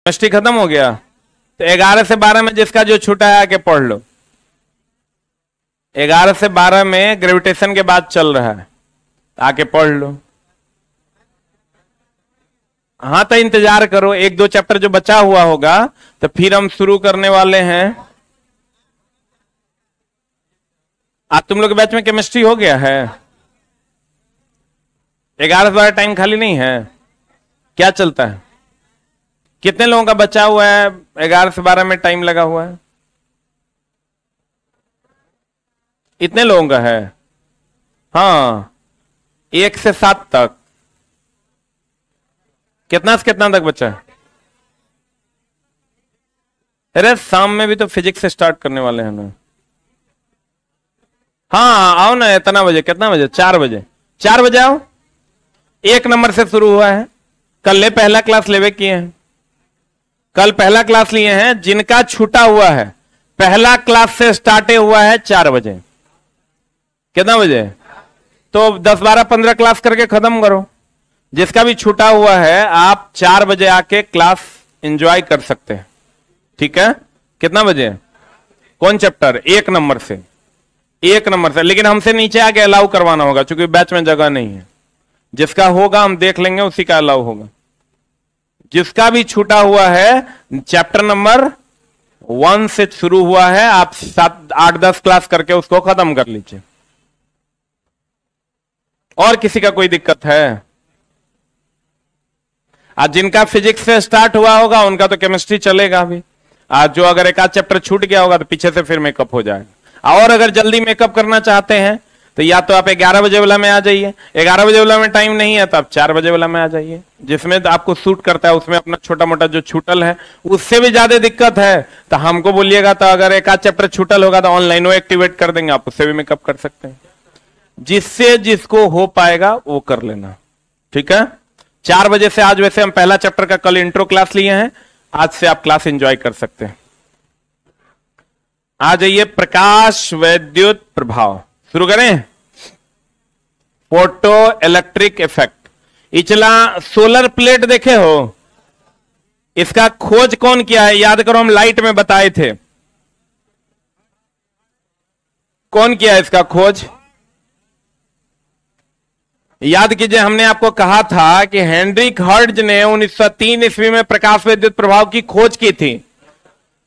Chemistry खत्म हो गया। तो 11 से 12 में जिसका जो छूटा है आके पढ़ लो। 11 से 12 में ग्रेविटेशन के बाद चल रहा है, आके पढ़ लो। हाँ तो इंतजार करो, एक दो चैप्टर जो बचा हुआ होगा तो फिर हम शुरू करने वाले हैं। आज तुम लोग के बैच में केमिस्ट्री हो गया है? 11 से 12 टाइम खाली नहीं है, क्या चलता है? कितने लोगों का बचा हुआ है? 11 से 12 में टाइम लगा हुआ है, इतने लोगों का है? हाँ, 1 से 7 तक। कितना से कितना तक बचा है? अरे शाम में भी तो फिजिक्स से स्टार्ट करने वाले हैं ना। हाँ आओ ना, इतना बजे, कितना बजे? 4 बजे। 4 बजे आओ। 1 नंबर से शुरू हुआ है। कल ले पहला क्लास लेवे किए हैं, कल पहला क्लास लिए हैं। जिनका छूटा हुआ है पहला क्लास से स्टार्ट हुआ है 4 बजे। कितना बजे? तो 10, 12, 15 क्लास करके खत्म करो। जिसका भी छूटा हुआ है आप 4 बजे आके क्लास एंजॉय कर सकते हैं, ठीक है? कितना बजे? कौन चैप्टर? 1 नंबर से। 1 नंबर से, लेकिन हमसे नीचे आके अलाउ करवाना होगा क्योंकि बैच में जगह नहीं है। जिसका होगा हम देख लेंगे, उसी का अलाउ होगा। जिसका भी छूटा हुआ है चैप्टर नंबर 1 से शुरू हुआ है, आप 7, 8, 10 क्लास करके उसको खत्म कर लीजिए। और किसी का कोई दिक्कत है? आज जिनका फिजिक्स से स्टार्ट हुआ होगा उनका तो केमिस्ट्री चलेगा अभी। आज जो अगर एक आध चैप्टर छूट गया होगा तो पीछे से फिर मेकअप हो जाएगा। और अगर जल्दी मेकअप करना चाहते हैं तो या तो आप 11 बजे वाला में आ जाइए, 11 बजे वाला में टाइम नहीं है तो आप 4 बजे वाला में आ जाइए। जिसमें तो आपको सूट करता है उसमें अपना छोटा मोटा जो छूटल है, उससे भी ज्यादा दिक्कत है तो हमको बोलिएगा। तो अगर एक आध चैप्टर छूटल होगा तो ऑनलाइन एक्टिवेट कर देंगे, आप उससे भी मेकअप कर सकते हैं। जिससे जिसको हो पाएगा वो कर लेना, ठीक है? 4 बजे से आज वैसे हम पहला चैप्टर का कल इंट्रो क्लास लिए हैं, आज से आप क्लास एंजॉय कर सकते हैं। आ जाइए, प्रकाश वैद्युत प्रभाव शुरू करें। Photo electric effect. इचला सोलर प्लेट देखे हो, इसका खोज कौन किया है? याद करो, हम लाइट में बताए थे। कौन किया इसका खोज? याद कीजिए, हमने आपको कहा था कि हेनरिक हर्ट्ज ने 1903 ईस्वी में प्रकाश विद्युत प्रभाव की खोज की थी।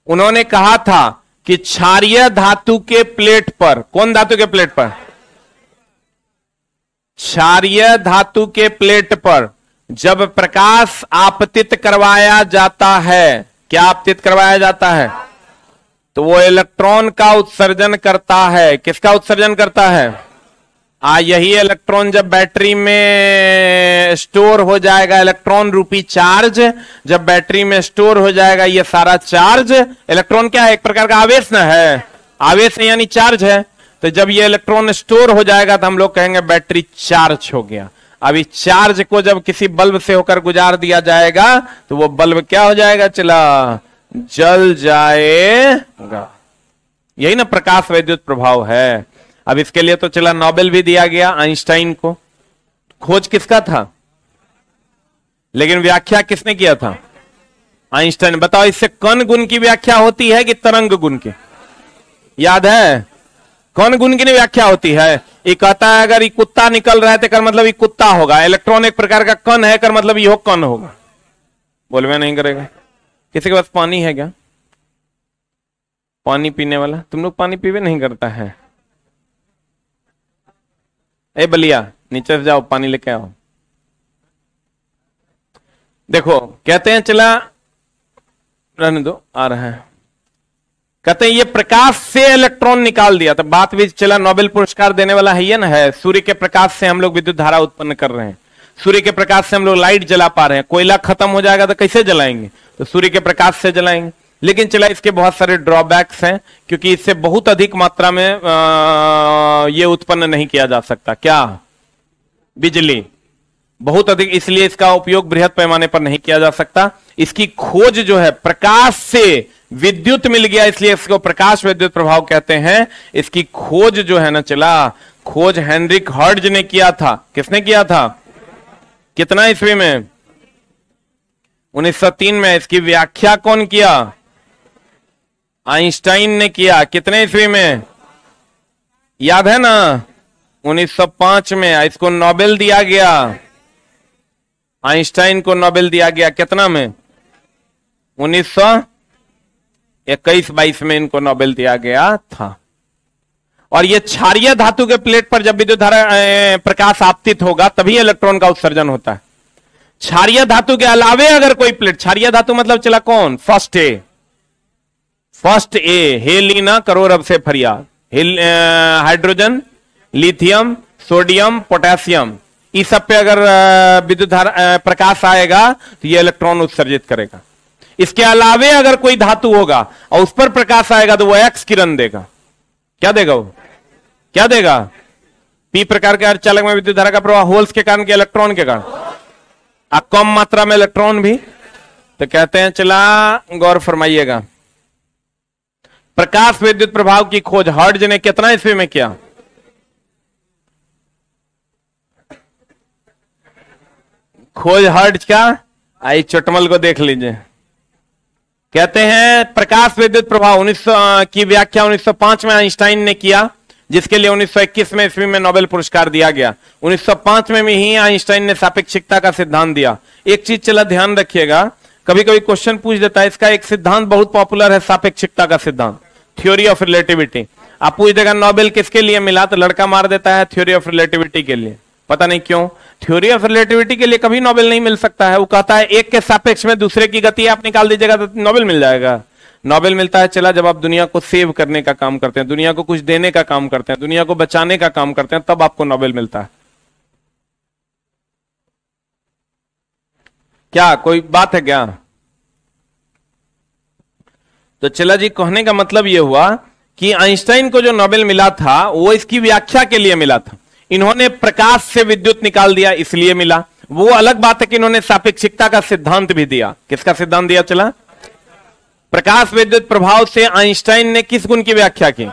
उन्होंने कहा था कि क्षारीय धातु के प्लेट पर, कौन धातु के प्लेट पर? क्षारीय धातु के प्लेट पर जब प्रकाश आपतित करवाया जाता है, क्या आपतित करवाया जाता है? तो वो इलेक्ट्रॉन का उत्सर्जन करता है। किसका उत्सर्जन करता है? यही इलेक्ट्रॉन जब बैटरी में स्टोर हो जाएगा, इलेक्ट्रॉन रूपी चार्ज जब बैटरी में स्टोर हो जाएगा, ये सारा चार्ज, इलेक्ट्रॉन क्या है? एक प्रकार का आवेश ना है, आवेश यानी चार्ज है। तो जब ये इलेक्ट्रॉन स्टोर हो जाएगा तो हम लोग कहेंगे बैटरी चार्ज हो गया। अभी चार्ज को जब किसी बल्ब से होकर गुजार दिया जाएगा तो वो बल्ब क्या हो जाएगा? चला जल जाएगा। यही ना प्रकाश वैद्युत प्रभाव है। अब इसके लिए तो चला नोबेल भी दिया गया आइंस्टाइन को। खोज किसका था? लेकिन व्याख्या किसने किया था? आइंस्टाइन। बताओ, इससे कण गुण की व्याख्या होती है कि तरंग गुण की? याद है? कण गुण की व्याख्या होती है। ये कहता है अगर ये कुत्ता निकल रहा है तो कर मतलब ये कुत्ता होगा। इलेक्ट्रॉन एक प्रकार का कण है, कर मतलब ये कण होगा। बोलवे नहीं करेगा। किसी के पास पानी है क्या? पानी पीने वाला? तुम लोग पानी पीवे नहीं करता है? ए बलिया, नीचे से जाओ, पानी लेके आओ। देखो, कहते हैं, चला रहने दो, आ रहा है। कहते हैं ये प्रकाश से इलेक्ट्रॉन निकाल दिया। तो बात भी चला, नोबेल पुरस्कार देने वाला है ये ना है। सूर्य के प्रकाश से हम लोग विद्युत धारा उत्पन्न कर रहे हैं, सूर्य के प्रकाश से हम लोग लाइट जला पा रहे हैं। कोयला खत्म हो जाएगा तो कैसे जलाएंगे? तो सूर्य के प्रकाश से जलाएंगे। लेकिन चला इसके बहुत सारे ड्रॉबैक्स हैं, क्योंकि इससे बहुत अधिक मात्रा में ये उत्पन्न नहीं किया जा सकता। क्या? बिजली बहुत अधिक, इसलिए इसका उपयोग बृहद पैमाने पर नहीं किया जा सकता। इसकी खोज जो है, प्रकाश से विद्युत मिल गया, इसलिए इसको प्रकाश विद्युत प्रभाव कहते हैं। इसकी खोज जो है ना चला, खोज हेनरिक हर्ट्ज ने किया था। किसने किया था? कितना ईस्वी में? 1903 में। इसकी व्याख्या कौन किया? आइंस्टाइन ने किया। कितने ईस्वी में याद है ना? 1905 में। इसको नोबेल दिया गया, आइंस्टाइन को नोबेल दिया गया कितना में? 1921-22 में इनको नोबेल दिया गया था। और ये क्षारीय धातु के प्लेट पर जब विद्युत धारा प्रकाश आपतित होगा तभी इलेक्ट्रॉन का उत्सर्जन होता है। क्षारीय धातु के अलावे अगर कोई प्लेट, क्षारीय धातु मतलब चला कौन? फर्स्ट ए हेलिना, करो रब से फरियाद। हाइड्रोजन, लिथियम, सोडियम, पोटेशियम, इस सब पे अगर विद्युत धारा प्रकाश आएगा तो ये इलेक्ट्रॉन उत्सर्जित करेगा। इसके अलावे अगर कोई धातु होगा और उस पर प्रकाश आएगा तो वो एक्स किरण देगा। क्या देगा वो? क्या देगा? पी प्रकार के अर्धचालक में विद्युत धारा का प्रवाह होल्स के कारण के इलेक्ट्रॉन के कारण, कम मात्रा में इलेक्ट्रॉन भी। तो कहते हैं, चला गौर फरमाइएगा, प्रकाश विद्युत प्रभाव की खोज हर्ट्ज ने कितना ईस्वी में किया? खोज हर्ट्ज का आई चोटमल को देख लीजिए। कहते हैं प्रकाश विद्युत प्रभाव 1900 की व्याख्या 1905 में आइंस्टाइन ने किया, जिसके लिए 1921 में ईस्वी में नोबेल पुरस्कार दिया गया। 1905 में ही आइंस्टाइन ने सापेक्षिकता का सिद्धांत दिया। एक चीज चला ध्यान रखिएगा, कभी कभी क्वेश्चन पूछ देता है, इसका एक सिद्धांत बहुत पॉपुलर है, सापेक्षिकता का सिद्धांत, थ्योरी ऑफ रिलेटिविटी। आप पूछ देगा नोबेल किसके लिए मिला, तो लड़का मार देता है थ्योरी ऑफ रिलेटिविटी के लिए। पता नहीं क्यों, थ्योरी ऑफ रिलेटिविटी के लिए कभी नोबेल नहीं मिल सकता है। वो कहता है एक के सापेक्ष में दूसरे की गति आप निकाल दीजिएगा तो नोबेल मिल जाएगा। नोबेल मिलता है चला जब आप दुनिया को सेव करने का काम करते हैं, दुनिया को कुछ देने का काम करते हैं, दुनिया को बचाने का काम करते हैं, तब आपको नोबेल मिलता है। क्या कोई बात है क्या? तो चला जी, कहने का मतलब यह हुआ कि आइंस्टाइन को जो नोबेल मिला था वो इसकी व्याख्या के लिए मिला था। इन्होंने प्रकाश से विद्युत निकाल दिया इसलिए मिला। वो अलग बात है कि इन्होंने सापेक्षिकता का सिद्धांत भी दिया। किसका सिद्धांत दिया? चला प्रकाश विद्युत प्रभाव से आइंस्टाइन ने किस गुण की व्याख्या की?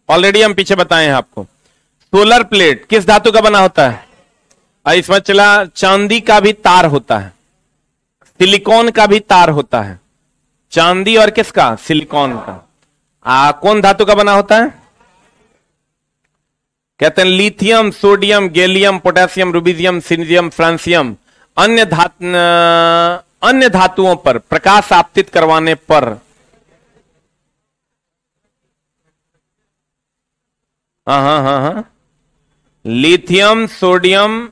ऑलरेडी हम पीछे बताए हैं आपको। सोलर प्लेट किस धातु का बना होता है? इसमें चला चांदी का भी तार होता है, सिलिकॉन का भी तार होता है। चांदी और किसका? सिलिकॉन का। कौन धातु का बना होता है? कहते हैं lithium, sodium, gallium, potassium, rubidium, caesium, francium. अन्य धातुओं पर प्रकाश आपतित करवाने पर हाँ लिथियम, सोडियम,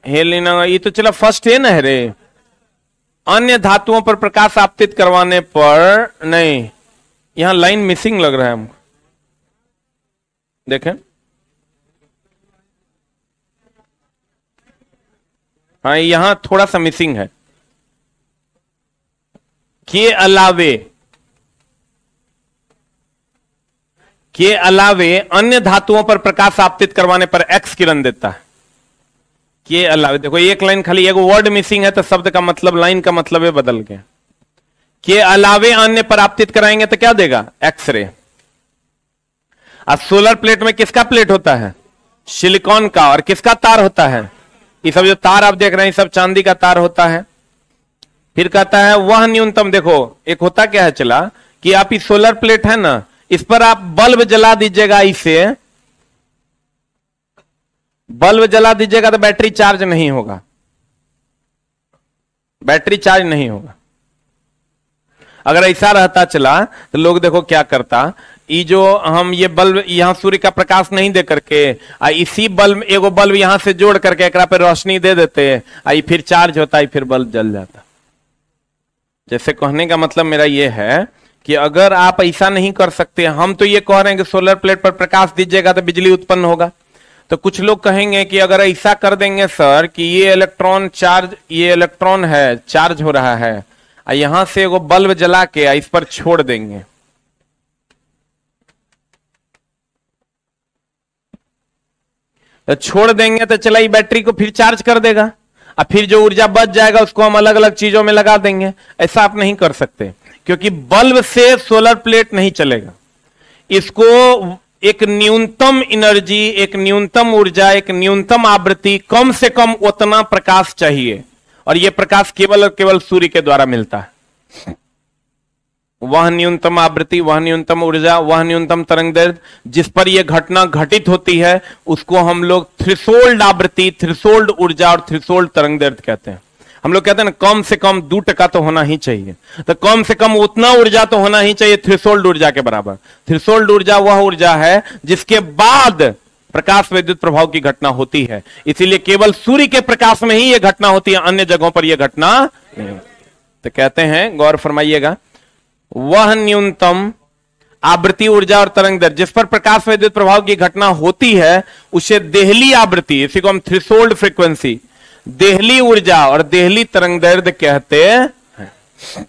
हेलिना, ये तो चला फर्स्ट है ना रे। अन्य धातुओं पर प्रकाश आपतित करवाने पर, नहीं यहां लाइन मिसिंग लग रहा है हमको, देखें। हाँ यहां थोड़ा सा मिसिंग है। के अलावे अन्य धातुओं पर प्रकाश आपतित करवाने पर एक्स किरण देता है। के अलावे, देखो एक लाइन खाली, एक वर्ड मिसिंग है तो शब्द का मतलब, लाइन का मतलब है बदल गया। के अलावे अन्य पर आपतित कराएंगे तो क्या देगा? X ray. अब सोलर प्लेट में किसका प्लेट होता है? सिलिकॉन का। और किसका तार होता है? ये सब जो तार आप देख रहे हैं सब चांदी का तार होता है। फिर कहता है वह न्यूनतम, देखो एक होता क्या है चला कि आप इस सोलर प्लेट है ना, इस पर आप बल्ब जला दीजिएगा, इसे बल्ब जला दीजिएगा तो बैटरी चार्ज नहीं होगा, बैटरी चार्ज नहीं होगा। अगर ऐसा रहता चला तो लोग देखो क्या करता, ये जो हम ये बल्ब यहां सूर्य का प्रकाश नहीं दे करके इसी बल्ब, एगो बल्ब यहां से जोड़ करके एकरा पे रोशनी दे देते, आई फिर चार्ज होता है, फिर बल्ब जल जाता। जैसे कहने का मतलब मेरा ये है कि अगर आप ऐसा नहीं कर सकते, हम तो ये कह रहे हैं कि सोलर प्लेट पर प्रकाश दीजिएगा तो बिजली उत्पन्न होगा, तो कुछ लोग कहेंगे कि अगर ऐसा कर देंगे सर कि ये इलेक्ट्रॉन चार्ज, ये इलेक्ट्रॉन है चार्ज हो रहा है, यहां से एगो बल्ब जला के इस पर छोड़ देंगे, तो छोड़ देंगे तो चला ये बैटरी को फिर चार्ज कर देगा, और फिर जो ऊर्जा बच जाएगा उसको हम अलग अलग चीजों में लगा देंगे। ऐसा आप नहीं कर सकते, क्योंकि बल्ब से सोलर प्लेट नहीं चलेगा। इसको एक न्यूनतम एनर्जी, एक न्यूनतम ऊर्जा, एक न्यूनतम आवृत्ति, कम से कम उतना प्रकाश चाहिए, और यह प्रकाश केवल और केवल सूर्य के द्वारा मिलता है। वह न्यूनतम आवृत्ति, वह न्यूनतम ऊर्जा, वह न्यूनतम तरंग दैर्ध्य जिस पर यह घटना घटित होती है उसको हम लोग थ्रेशोल्ड आवृत्ति, थ्रेशोल्ड ऊर्जा और थ्रेशोल्ड तरंग दैर्ध्य कहते हैं। हम लोग कहते हैं ना कम से कम 2% तो होना ही चाहिए, तो कम से कम उतना ऊर्जा तो होना ही चाहिए थ्रेशोल्ड ऊर्जा के बराबर। थ्रेशोल्ड ऊर्जा वह ऊर्जा है जिसके बाद प्रकाश विद्युत प्रभाव की घटना होती है, इसीलिए केवल सूर्य के प्रकाश में ही यह घटना होती है, अन्य जगहों पर यह घटना नहीं। तो कहते हैं, गौर फरमाइएगा, वह न्यूनतम आवृत्ति, ऊर्जा और तरंग दैर्ध्य जिस पर प्रकाश विद्युत प्रभाव की घटना होती है उसे देहली आवृत्ति, इसी को हम थ्रेशोल्ड फ्रीक्वेंसी, देहली ऊर्जा और देहली तरंग दैर्ध्य कहते हैं।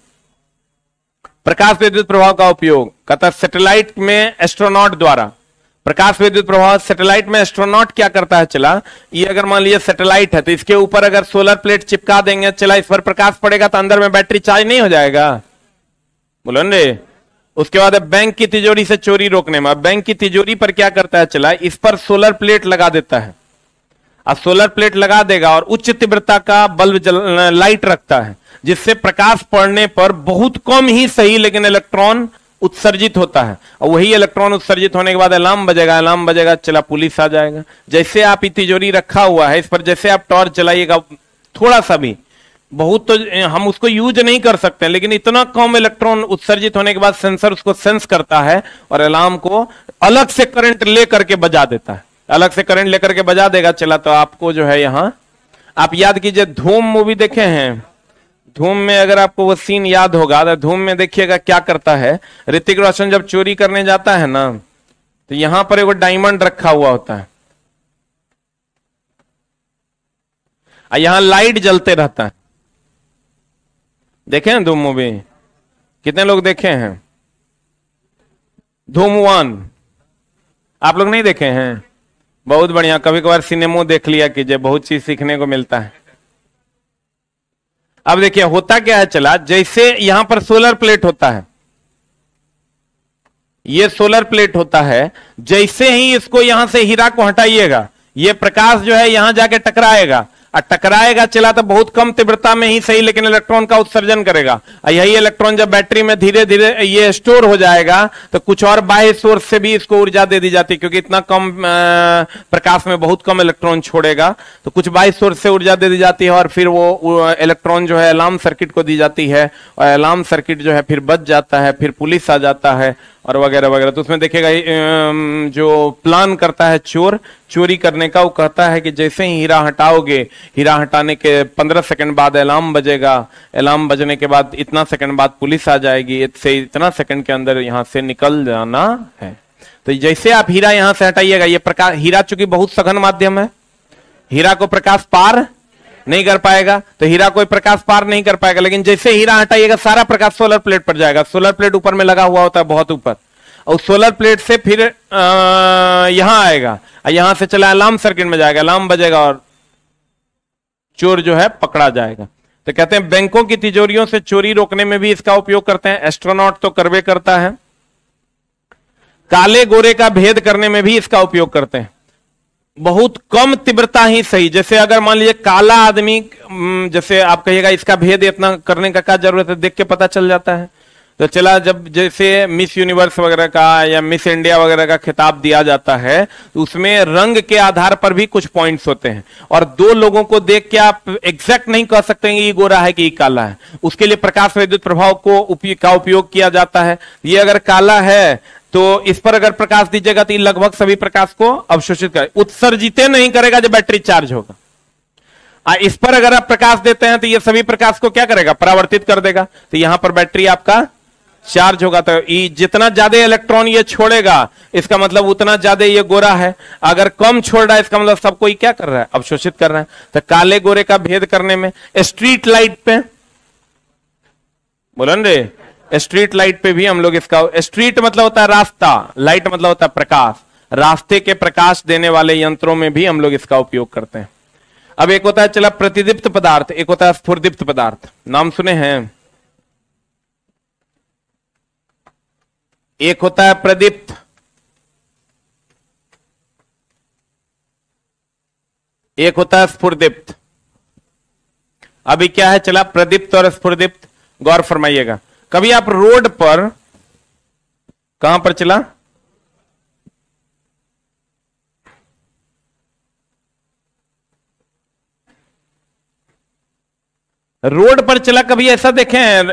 प्रकाश विद्युत प्रभाव का उपयोग कहता है सैटेलाइट में एस्ट्रोनॉट द्वारा, प्रकाश विद्युत प्रभाव सैटेलाइट में एस्ट्रोनॉट क्या करता है, चला ये अगर मान लीजिए सैटेलाइट है तो इसके ऊपर अगर सोलर प्लेट चिपका देंगे, चला इस पर प्रकाश पड़ेगा तो अंदर में बैटरी चार्ज नहीं हो जाएगा, बोलो रे। उसके बाद बैंक की तिजोरी से चोरी रोकने में, बैंक की तिजोरी पर क्या करता है, चला इस पर सोलर प्लेट लगा देता है, अब सोलर प्लेट लगा देगा और उच्च तीव्रता का बल्ब लाइट रखता है जिससे प्रकाश पड़ने पर बहुत कम ही सही लेकिन इलेक्ट्रॉन उत्सर्जित होता है, और वही इलेक्ट्रॉन उत्सर्जित होने के बाद अलार्म बजेगा, अलार्म बजेगा, चला पुलिस आ जाएगा। जैसे आप ये तिजोरी रखा हुआ है इस पर जैसे आप टॉर्च जलाइएगा थोड़ा सा भी, बहुत तो हम उसको यूज नहीं कर सकते लेकिन इतना कम इलेक्ट्रॉन उत्सर्जित होने के बाद सेंसर उसको सेंस करता है और अलार्म को अलग से करंट ले करके बजा देता है, अलग से करंट लेकर के बजा देगा। चला तो आपको जो है यहां आप याद कीजिए, धूम मूवी देखे हैं, धूम में अगर आपको वो सीन याद होगा तो धूम में देखिएगा क्या करता है, ऋतिक रोशन जब चोरी करने जाता है ना तो यहां पर एक डायमंड रखा हुआ होता है और यहां लाइट जलते रहता है। देखे हैं धूम मूवी? कितने लोग देखे हैं धूम 1? आप लोग नहीं देखे हैं? बहुत बढ़िया, कभी कभार सिनेमा देख लिया कीजिए, बहुत चीज सीखने को मिलता है। अब देखिए होता क्या है, चला जैसे यहां पर सोलर प्लेट होता है, ये सोलर प्लेट होता है, जैसे ही इसको यहां से हीरा को हटाइएगा ये प्रकाश जो है यहां जाके टकराएगा, और टकराएगा चला तो बहुत कम तीव्रता में ही सही लेकिन इलेक्ट्रॉन का उत्सर्जन करेगा, और यही इलेक्ट्रॉन जब बैटरी में धीरे धीरे ये स्टोर हो जाएगा तो कुछ और बाह्य सोर्स से भी इसको ऊर्जा दे दी जाती है, क्योंकि इतना कम प्रकाश में बहुत कम इलेक्ट्रॉन छोड़ेगा तो कुछ बाह्य सोर्स से ऊर्जा दे दी जाती है और फिर वो इलेक्ट्रॉन जो है अलार्म सर्किट को दी जाती है और अलार्म सर्किट जो है फिर बच जाता है, फिर पुलिस आ जाता है और वगैरह वगैरह। तो उसमें देखिएगा जो प्लान करता है चोर चोरी करने का, वो कहता है कि जैसे ही हीरा हटाओगे, हीरा हटाने के 15 सेकंड बाद अलार्म बजेगा, अलार्म बजने के बाद इतना सेकंड बाद पुलिस आ जाएगी, इससे इतना सेकंड के अंदर यहां से निकल जाना है। तो जैसे आप हीरा यहां से हटाइएगा, ये प्रकाश, हीरा चूंकि बहुत सघन माध्यम है, हीरा को प्रकाश पार नहीं कर पाएगा, तो हीरा कोई प्रकाश पार नहीं कर पाएगा, लेकिन जैसे हीरा हटाइएगा सारा प्रकाश सोलर प्लेट पर जाएगा। सोलर प्लेट ऊपर में लगा हुआ होता है बहुत ऊपर, और सोलर प्लेट से फिर यहां आएगा, यहां से चला अलार्म सर्किट में जाएगा, अलार्म बजेगा और चोर जो है पकड़ा जाएगा। तो कहते हैं बैंकों की तिजोरियों से चोरी रोकने में भी इसका उपयोग करते हैं, एस्ट्रोनॉट तो करवे करता है, काले गोरे का भेद करने में भी इसका उपयोग करते हैं, बहुत कम तीव्रता ही सही। जैसे अगर मान लीजिए काला आदमी, जैसे आप कहिएगा इसका भेद इतना करने का क्या जरूरत है, देख के पता चल जाता है। तो चला जब जैसे मिस यूनिवर्स वगैरह का या मिस इंडिया वगैरह का खिताब दिया जाता है तो उसमें रंग के आधार पर भी कुछ पॉइंट्स होते हैं, और दो लोगों को देख के आप एग्जैक्ट नहीं कह सकते हैं ये गोरा है कि ये काला है, उसके लिए प्रकाश विद्युत प्रभाव को उपयोग किया जाता है। ये अगर काला है तो इस पर अगर प्रकाश दीजिएगा तो लगभग सभी प्रकाश को अवशोषित करे, उत्सर्जित नहीं करेगा जब बैटरी चार्ज होगा। इस पर अगर आप प्रकाश देते हैं तो ये सभी प्रकाश को क्या करेगा, परावर्तित कर देगा, तो यहां पर बैटरी आपका चार्ज होगा। तो जितना ज्यादा इलेक्ट्रॉन ये छोड़ेगा इसका मतलब उतना ज्यादा ये गोरा है, अगर कम छोड़ रहा है इसका मतलब सबको क्या कर रहा है, अवशोषित कर रहा है। तो काले गोरे का भेद करने में, स्ट्रीट लाइट पे बोलन रे, स्ट्रीट लाइट पे भी हम लोग इसका, स्ट्रीट मतलब होता है रास्ता, लाइट मतलब होता है प्रकाश, रास्ते के प्रकाश देने वाले यंत्रों में भी हम लोग इसका उपयोग करते हैं। अब एक होता है चला प्रतिदीप्त पदार्थ, एक होता है स्फुरदीप्त पदार्थ, नाम सुने हैं? एक होता है प्रदीप्त, एक होता है स्फुरदीप्त। अभी क्या है चला, प्रदीप्त और स्फुरदीप्त। गौर फरमाइएगा, कभी आप रोड पर, कहां पर चला, रोड पर चला, कभी ऐसा देखें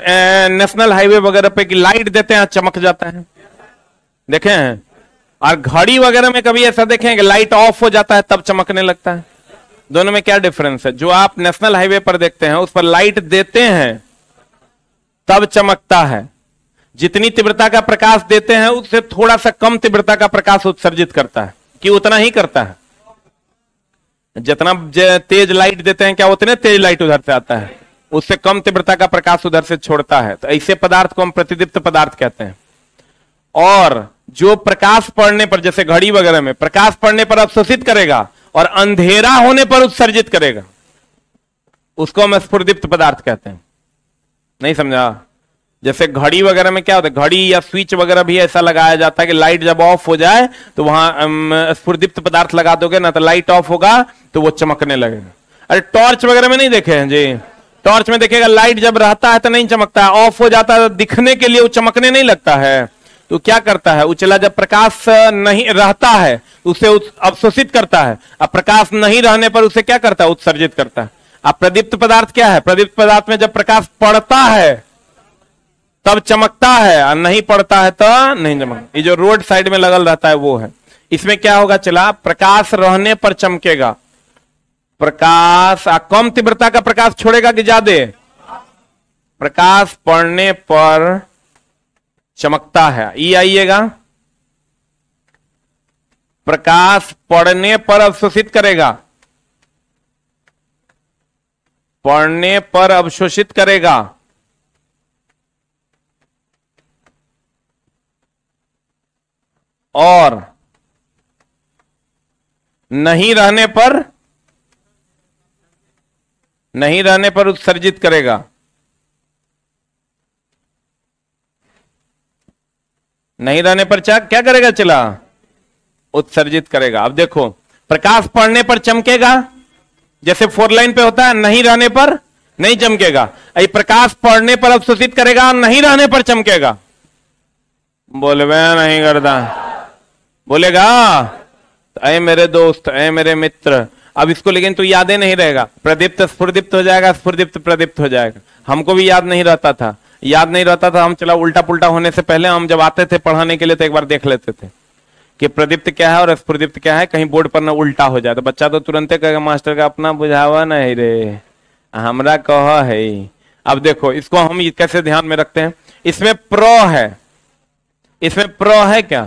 नेशनल हाईवे वगैरह पे कि लाइट देते हैं चमक जाता है, देखे हैं? और घड़ी वगैरह में कभी ऐसा देखें कि लाइट ऑफ हो जाता है तब चमकने लगता है? दोनों में क्या डिफरेंस है? जो आप नेशनल हाईवे पर देखते हैं उस पर लाइट देते हैं तब चमकता है, जितनी तीव्रता का प्रकाश देते हैं उससे थोड़ा सा कम तीव्रता का प्रकाश उत्सर्जित करता है, कि उतना ही करता है? जितना तेज लाइट देते हैं क्या उतने तेज लाइट उधर से आता है? उससे कम तीव्रता का प्रकाश उधर से छोड़ता है। तो ऐसे पदार्थ को हम प्रतिदीप्त पदार्थ कहते हैं। और जो प्रकाश पड़ने पर, जैसे घड़ी वगैरह में प्रकाश पड़ने पर अवशोषित करेगा और अंधेरा होने पर उत्सर्जित करेगा, उसको हम स्फुरदीप्त पदार्थ कहते हैं। नहीं समझा? जैसे घड़ी वगैरह में क्या होता है, घड़ी या स्विच वगैरह भी ऐसा लगाया जाता है कि लाइट जब ऑफ हो जाए तो वहां स्फुरदीप्त पदार्थ लगा दोगे ना, तो लाइट ऑफ होगा तो वो चमकने लगेगा। अरे टॉर्च वगैरह में नहीं देखे हैं जी? टॉर्च में देखिएगा लाइट जब रहता है तो नहीं चमकता है, ऑफ हो जाता है दिखने के लिए वो चमकने नहीं लगता है। तो क्या करता है, उचला जब प्रकाश नहीं रहता है उसे अवशोषित करता है, अब प्रकाश नहीं रहने पर उसे क्या करता है, उत्सर्जित करता है। अब प्रदीप्त पदार्थ क्या है, प्रदीप्त पदार्थ में जब प्रकाश पड़ता है तब चमकता है और नहीं पड़ता है तो नहीं चमकता। ये जो रोड साइड में लगल रहता है वो है। इसमें क्या होगा चला, प्रकाश रहने पर चमकेगा, प्रकाश कम तीव्रता का प्रकाश छोड़ेगा कि ज्यादा, प्रकाश पड़ने पर चमकता है। ये आइएगा, प्रकाश पड़ने पर अवशोषित करेगा, पड़ने पर अवशोषित करेगा, और नहीं रहने पर उत्सर्जित करेगा। नहीं रहने पर क्या करेगा चला, उत्सर्जित करेगा। अब देखो, प्रकाश पड़ने पर चमकेगा, जैसे 4 लाइन पे होता है, नहीं रहने पर नहीं चमकेगा। ये प्रकाश पड़ने पर अवशोषित करेगा और नहीं रहने पर चमकेगा। बोलवे नहीं करता, बोलेगा ऐ मेरे दोस्त, ऐ मेरे मित्र। अब इसको लेकिन तो यादें नहीं रहेगा, प्रदीप्त स्फुरदीप्त हो जाएगा, स्फुरदीप्त प्रदीप्त हो जाएगा। हमको भी याद नहीं रहता था, हम चला उल्टा पुल्टा होने से पहले हम जब आते थे पढ़ाने के लिए तो एक बार देख लेते थे कि प्रदीप्त क्या है और स्फुरदीप्त क्या है, कहीं बोर्ड पर ना उल्टा हो जाए। तो बच्चा तो तुरंत कहेगा मास्टर का अपना बुझावा नहीं रे, हमरा कह है। अब देखो इसको हम कैसे ध्यान में रखते हैं, इसमें प्रो है, इसमें प्रो है क्या,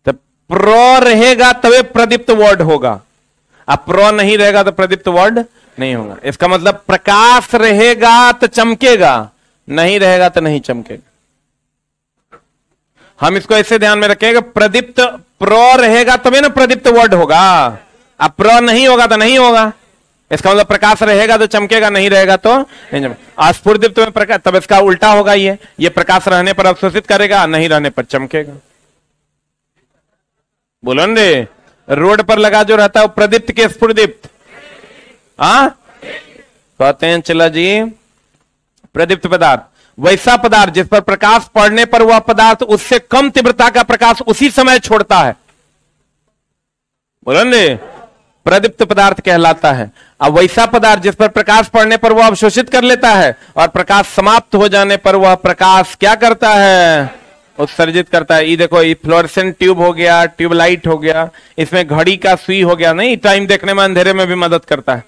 तो प्रो रहेगा तभी प्रदीप्त वर्ड होगा, अब प्रो नहीं रहेगा तो प्रदीप्त वर्ड नहीं होगा। इसका मतलब प्रकाश रहेगा तो चमकेगा, नहीं रहेगा तो नहीं चमकेगा। हम इसको ऐसे ध्यान में रखेंगे, प्रदीप्त प्रो रहेगा तभी ना प्रदीप्त वर्ड होगा, अब प्रो नहीं होगा तो नहीं होगा। इसका मतलब प्रकाश रहेगा तो चमकेगा, नहीं रहेगा तो नहीं चमकेगा। स्फुरदीप्त में प्रकाश, तब इसका उल्टा होगा, ये प्रकाश रहने पर अवशोषित करेगा, नहीं रहने पर चमकेगा। बोलो न रे, रोड पर लगा जो रहता है वो प्रदीप्त के स्फुरदीप्त, कहते हैं चला जी प्रदीप्त पदार्थ। वैसा पदार्थ जिस पर प्रकाश पड़ने पर वह पदार्थ उससे कम तीव्रता का प्रकाश उसी समय छोड़ता है, बोलो न, प्रदीप्त पदार्थ कहलाता है। अब वैसा पदार्थ जिस पर प्रकाश पड़ने पर वह अवशोषित कर लेता है और प्रकाश समाप्त हो जाने पर वह प्रकाश क्या करता है, उत्सर्जित करता है। ये देखो, ये फ्लोरेसेंट ट्यूब हो गया, ट्यूबलाइट हो गया, इसमें घड़ी का सुई हो गया, नहीं टाइम देखने में अंधेरे में भी मदद करता है,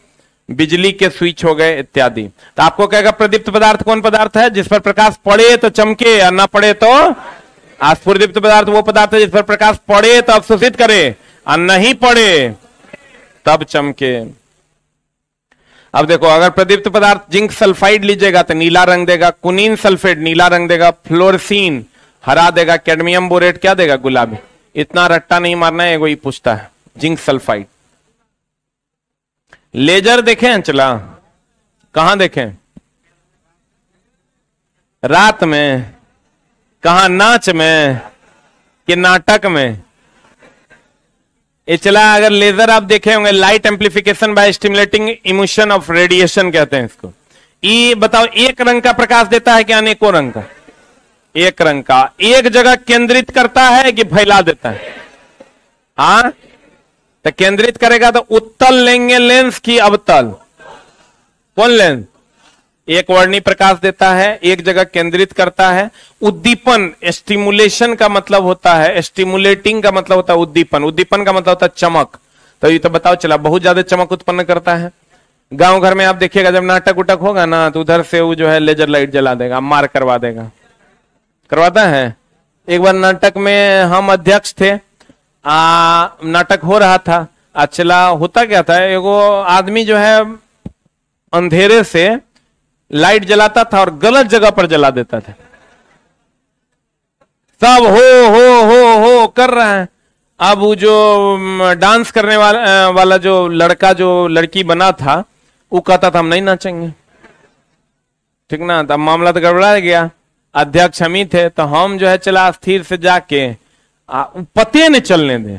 बिजली के स्विच हो गए इत्यादि। तो आपको कहेगा प्रदीप्त पदार्थ कौन पदार्थ है, जिस पर प्रकाश पड़े तो चमके और ना पड़े तो। स्फुरदीप्त पदार्थ वो पदार्थ है जिस पर प्रकाश पड़े तो अवशोषित करे और नहीं पड़े तब चमके। अब देखो, अगर प्रदीप्त पदार्थ जिंक सल्फाइड लीजिएगा तो नीला रंग देगा, कुनीन सल्फेट नीला रंग देगा, फ्लोरसीन हरा देगा, कैडमियम बोरेट क्या देगा, गुलाबी। इतना रट्टा नहीं मारना है, एगो ही पूछता है जिंक सल्फाइड। लेजर देखें चला, कहां देखें, रात में, कहां नाच में कि नाटक में, ये चला, अगर लेजर आप देखे होंगे, light amplification by stimulating emission of radiation कहते हैं इसको। ये बताओ, एक रंग का प्रकाश देता है कि अनेकों रंग का? एक रंग का। एक जगह केंद्रित करता है कि फैला देता है? हाँ, तो केंद्रित करेगा तो उत्तल लेंगे लेंस की अवतल? कौन लेंस? एक वर्णी प्रकाश देता है, एक जगह केंद्रित करता है। उद्दीपन, स्टिमुलेशन का मतलब होता है, स्टिमुलेटिंग का मतलब होता है उद्दीपन, उद्दीपन का मतलब होता है चमक। तो ये तो बताओ चला, बहुत ज्यादा चमक उत्पन्न करता है। गांव घर में आप देखिएगा, जब नाटक उटक होगा ना, तो उधर से वो जो है लेजर लाइट जला देगा, मार करवा देगा। करवाता है। एक बार नाटक में हम अध्यक्ष थे, नाटक हो रहा था। चला, होता क्या था, एगो आदमी जो है अंधेरे से लाइट जलाता था और गलत जगह पर जला देता था। सब हो कर रहा है। अब वो जो डांस करने वाला जो लड़का जो लड़की बना था, वो कहता था हम नहीं नाचेंगे। ठीक ना, तब मामला तो गड़बड़ा गया। अध्यक्ष हम ही थे, तो हम जो है चला स्थिर से जाके पते न चलने दे।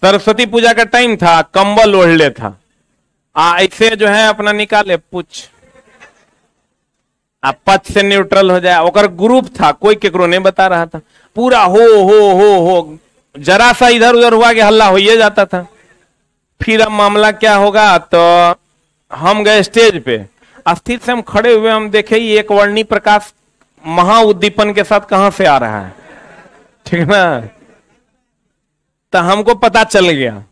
सरस्वती पूजा का टाइम था, कंबल ओढ़ ले था, ऐसे जो है अपना निकाले पूछ, पथ से न्यूट्रल हो जाए। ओकर ग्रुप था, कोई केकरो नहीं बता रहा था। पूरा हो जरा सा इधर उधर हुआ कि हल्ला हो ही जाता था। फिर अब मामला क्या होगा, तो हम गए स्टेज पे, अस्थिर से हम खड़े हुए, हम देखे ये एक वर्णी प्रकाश महा उद्दीपन के साथ कहां से आ रहा है। ठीक ना, तो हमको पता चल गया।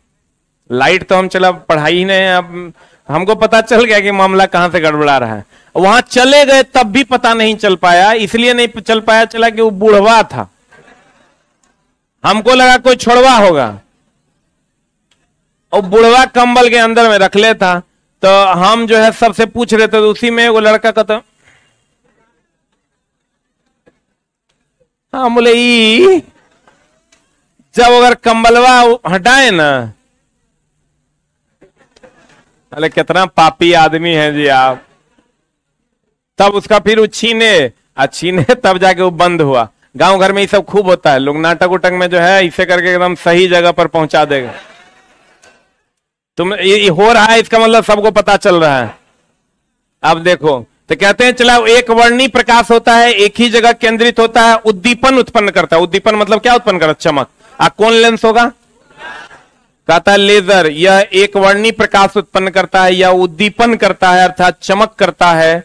लाइट तो हम चला पढ़ाई ही नहीं, अब हमको पता चल गया कि मामला कहां से गड़बड़ा रहा है। वहां चले गए तब भी पता नहीं चल पाया। इसलिए नहीं चल पाया चला कि वो बुढ़वा था, हमको लगा कोई छोड़वा होगा, और बुढ़वा कंबल के अंदर में रख ले था। तो हम जो है सबसे पूछ रहे थे, तो उसी में वो लड़का का, तो हाँ बोले जब अगर कंबलवा हटाए ना, अरे कितना पापी आदमी है जी आप। तब उसका फिर वो छीने तब जाके वो बंद हुआ। गांव घर में ये सब खूब होता है, लोग नाटक उटक में जो है इसे करके एकदम सही जगह पर पहुंचा देगा। तुम ये हो रहा है, इसका मतलब सबको पता चल रहा है। अब देखो, तो कहते हैं चला, एक वर्णी प्रकाश होता है, एक ही जगह केंद्रित होता है, उद्दीपन उत्पन्न करता है। उद्दीपन मतलब क्या उत्पन्न करता है? चमक। कौन लेंस होगा? कहता है लेजर। यह एक वर्णी प्रकाश उत्पन्न करता है, यह उद्दीपन करता है, अर्थात चमक करता है।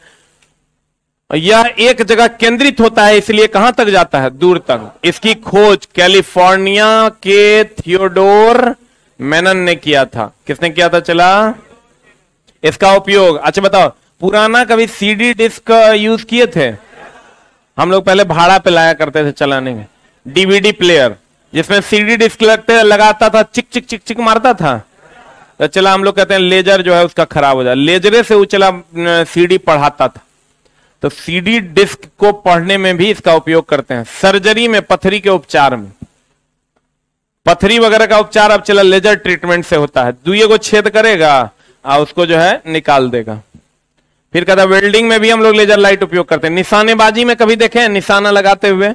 यह एक जगह केंद्रित होता है, इसलिए कहां तक जाता है? दूर तक। इसकी खोज कैलिफोर्निया के थियोडोर मेनन ने किया था। किसने किया था चला? इसका उपयोग, अच्छा बताओ, पुराना कभी सीडी डिस्क यूज किए थे? हम लोग पहले भाड़ा पे लाया करते थे चलाने में, डीवीडी प्लेयर जिसमें सीडी डिस्क लगाता था, चिक चिक चिक चिक मारता था। तो चला, हम लोग कहते हैं लेजर जो है उसका खराब हो जाए, लेजरे से वो चला सीडी पढ़ाता था। तो सीडी डिस्क को पढ़ने में भी इसका उपयोग करते हैं। सर्जरी में, पथरी के उपचार में, पथरी वगैरह का उपचार अब चला लेजर ट्रीटमेंट से होता है। दुइये को छेद करेगा और उसको जो है निकाल देगा। फिर कहता वेल्डिंग में भी हम लोग लेजर लाइट उपयोग करते हैं। निशानेबाजी में कभी देखे निशाना लगाते हुए?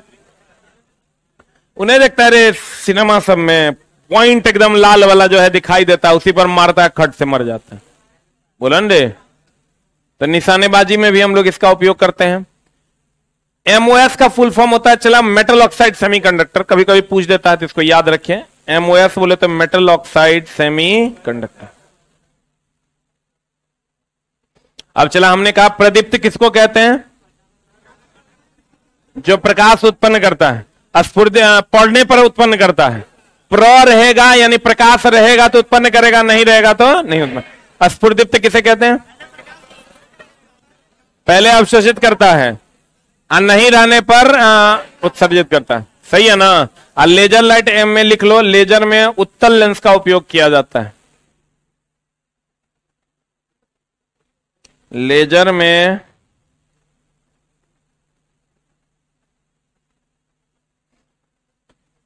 उन्हें देखता है रे सिनेमा सब में पॉइंट एकदम लाल वाला जो है दिखाई देता है, उसी पर मारता है, खट से मर जाता है। बोलन रे, तो निशानेबाजी में भी हम लोग इसका उपयोग करते हैं। एमओएस का फुल फॉर्म होता है चला मेटल ऑक्साइड सेमीकंडक्टर। कभी कभी पूछ देता है तो इसको याद रखें। एमओएस बोले तो मेटल ऑक्साइड सेमीकंडक्टर। अब चला, हमने कहा प्रदीप्त किसको कहते हैं? जो प्रकाश उत्पन्न करता है, स्फुर्ति पढ़ने पर उत्पन्न करता है। प्र रहेगा यानी प्रकाश रहेगा तो उत्पन्न करेगा, नहीं रहेगा तो नहीं उत्पन्न। स्फुर्दीप्त किसे कहते हैं? पहले अवशोषित करता है और नहीं रहने पर उत्सर्जित करता है। सही है ना? लेजर लाइट एम में लिख लो, लेजर में उत्तल लेंस का उपयोग किया जाता है। लेजर में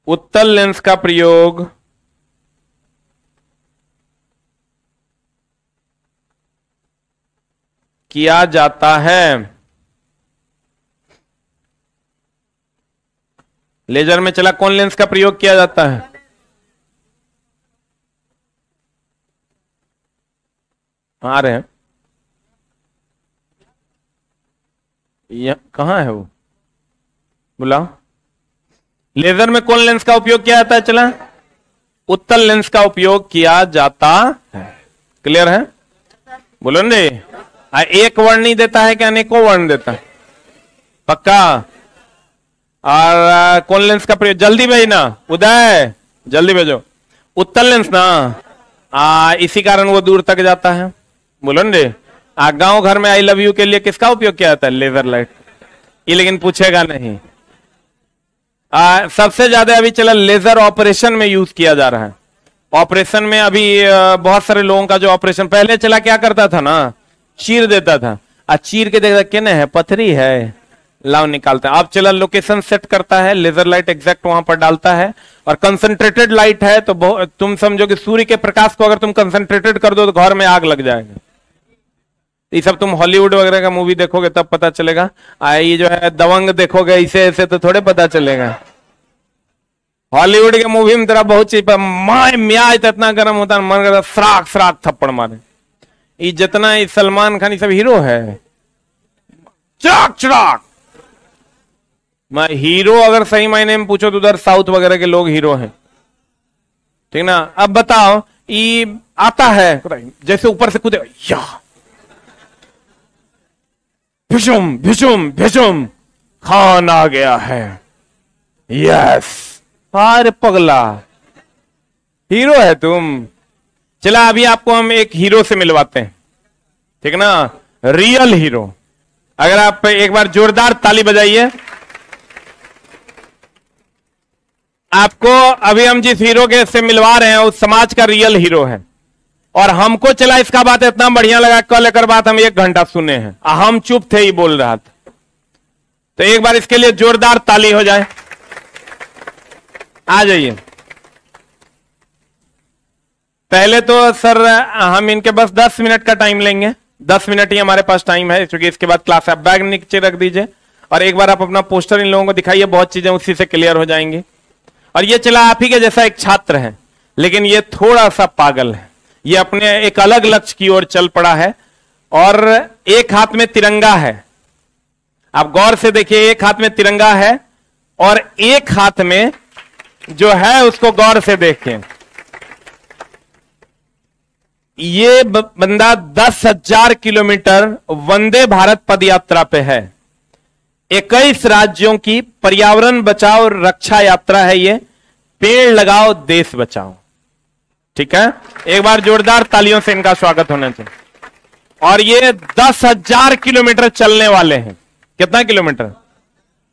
उत्तल लेंस का प्रयोग किया जाता है। लेजर में चला कौन लेंस का प्रयोग किया जाता है? आ रहे हैं, ये कहाँ है वो, बुलाओ। लेजर में कौन लेंस का उपयोग किया जाता है? चला, उत्तल लेंस का उपयोग किया जाता है। क्लियर है? बोलो ना, एक वर्ण नहीं देता है कि अनेकों वर्ण देता है? पक्का? और कौन लेंस का प्रयोग? जल्दी भेजना, उदय जल्दी भेजो। उत्तल लेंस ना, इसी कारण वो दूर तक जाता है। बोलो ना, गांव घर में आई लव यू के लिए किसका उपयोग किया जाता है? Laser light. ये लेकिन पूछेगा नहीं। सबसे ज्यादा अभी चला लेजर ऑपरेशन में यूज किया जा रहा है। ऑपरेशन में अभी बहुत सारे लोगों का जो ऑपरेशन पहले चला क्या करता था ना, चीर देता था। चीर के देखता केने है, पथरी है, लाव निकालता है। अब चला लोकेशन सेट करता है, लेजर लाइट एग्जैक्ट वहां पर डालता है, और कंसंट्रेटेड लाइट है तो तुम समझो कि सूर्य के प्रकाश को अगर तुम कंसंट्रेटेड कर दो तो घर में आग लग जाएगा। ये सब तुम हॉलीवुड वगैरह का मूवी देखोगे तब पता चलेगा। ये जो है दबंग देखोगे इसे ऐसे तो थोड़े पता चलेगा। हॉलीवुड के मूवी में तेरा बहुत चीज माय म्याज इतना गर्म होता है, मन करता सराक सराक थप्पड़ मारे। ये जितना सलमान खान ये सब हीरो है, चराक चराक। मैं हीरो अगर सही मायने में पूछो तो उधर साउथ वगैरह के लोग हीरो हैं, ठीक ना। अब बताओ, ये आता है जैसे ऊपर से कूदे, या भिशुम भिशुम भिशुम, खान आ गया है, यस। अरे पगला, हीरो है तुम। चला अभी आपको हम एक हीरो से मिलवाते हैं, ठीक ना, रियल हीरो। अगर आप एक बार जोरदार ताली बजाइए। आपको अभी हम जिस हीरो के से मिलवा रहे हैं उस समाज का रियल हीरो है, और हमको चला इसका बात इतना बढ़िया लगा, कल एक बात हम 1 घंटा सुने हैं, हम चुप थे, ही बोल रहा था। तो एक बार इसके लिए जोरदार ताली हो जाए। आ जाइए। पहले तो सर हम इनके बस 10 मिनट का टाइम लेंगे, 10 मिनट ही हमारे पास टाइम है, क्योंकि इसके बाद क्लास है। बैग नीचे रख दीजिए और एक बार आप अपना पोस्टर इन लोगों को दिखाइए, बहुत चीजें उसी से क्लियर हो जाएंगी। और ये चला आप ही के जैसा एक छात्र है, लेकिन ये थोड़ा सा पागल है। ये अपने एक अलग लक्ष्य की ओर चल पड़ा है, और एक हाथ में तिरंगा है। आप गौर से देखिए, एक हाथ में तिरंगा है और एक हाथ में जो है उसको गौर से देखें। ये बंदा 10,000 किलोमीटर वंदे भारत पद यात्रा पे है। 21 राज्यों की पर्यावरण बचाओ रक्षा यात्रा है ये। पेड़ लगाओ देश बचाओ, ठीक है। एक बार जोरदार तालियों से इनका स्वागत होना चाहिए। और ये 10,000 किलोमीटर चलने वाले हैं। कितना किलोमीटर?